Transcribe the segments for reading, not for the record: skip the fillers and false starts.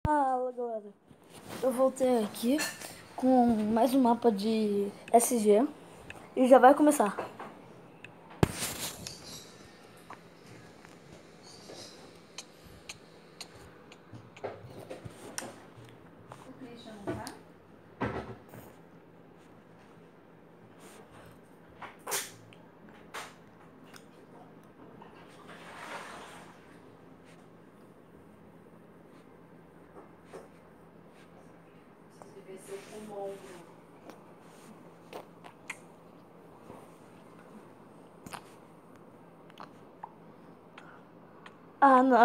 Fala galera, eu voltei aqui com mais um mapa de SG e já vai começar. O Christian não tá? Deve ser o pulmão. Ah, não.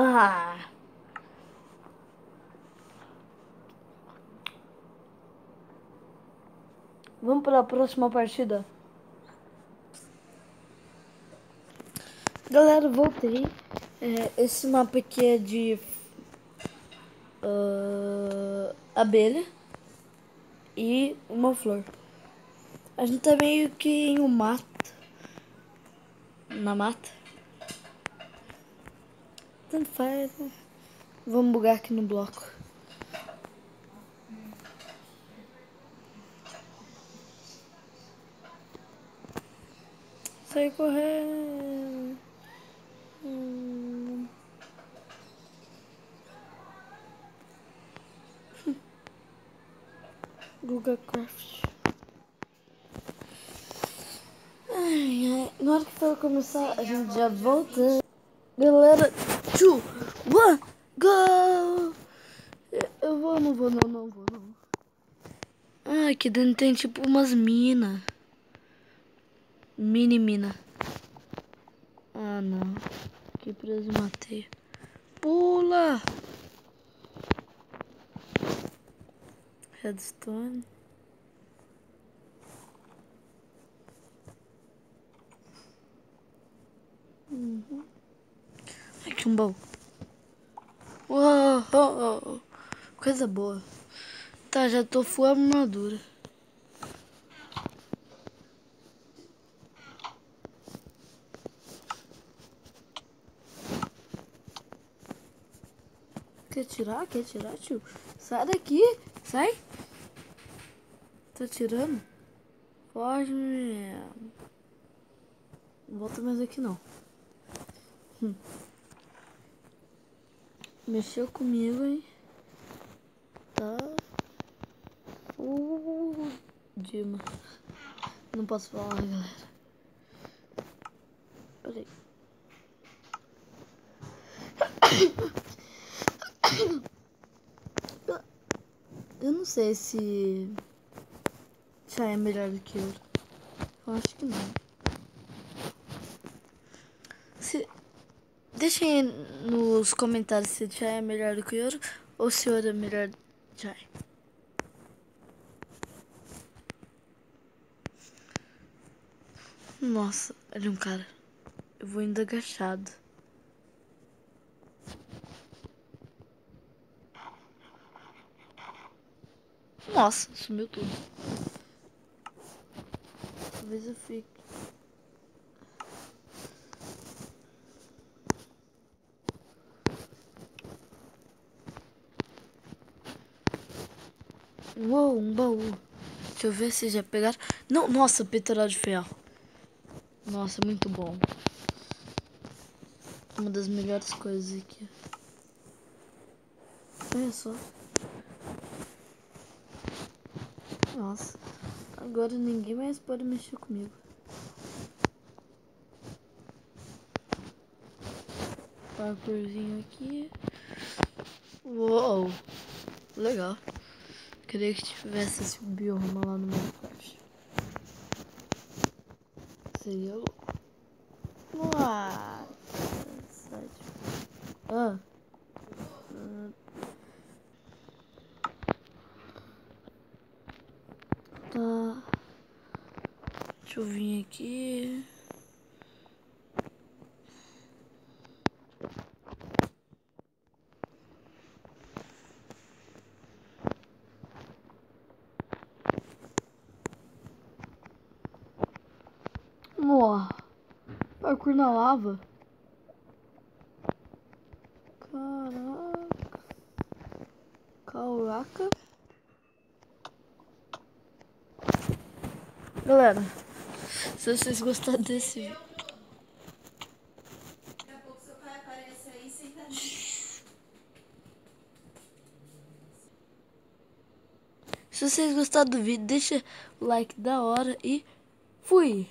Vamos para a próxima partida. Galera, voltei. Esse mapa aqui é de abelha e uma flor. A gente tá meio que em um mato. Na mata. Tanto faz, né? Vamos bugar aqui no bloco. Sai correndo. Google Craft. Na hora que for começar, a gente já volta. Galera, 2, 1, go! Eu vou, não vou, não vou, não. Ah, aqui dentro tem tipo umas minas. Mini mina. Ah, não. Fiquei preso e matei. Pula! Redstone. Aqui um baú. Uou, oh, oh. Coisa boa. Tá, já tô full armadura. Quer tirar? Quer tirar, tio? Sai daqui. Sai. Tá tirando? Foge mesmo. Não volta mais aqui não. Mexeu comigo, hein? Tá. Dima. Não posso falar, galera. Peraí. Eu não sei se chá é melhor do que ouro. Eu acho que não. Deixem aí nos comentários se chá é melhor do que ouro ou se ouro é melhor do que chá. Nossa, ali um cara. Eu vou indo agachado. Nossa, sumiu tudo. Talvez eu fique. Uou, um baú. Deixa eu ver se já pegaram. Não, nossa, peitoral de ferro. Nossa, muito bom. Uma das melhores coisas aqui. Olha só. Nossa. Agora ninguém mais pode mexer comigo. Parkourzinho aqui. Uou. Legal. Queria que tivesse esse bioma lá no Minecraft. Seria louco. Nossa. Ah. Tá. Deixa eu vir aqui. Nossa. Parkour na lava. Caraca. Caraca. Galera, se vocês gostaram desse vídeo. Daqui a pouco seu pai aparece aí sentadinho. Se vocês gostaram do vídeo, deixa o like da hora e fui!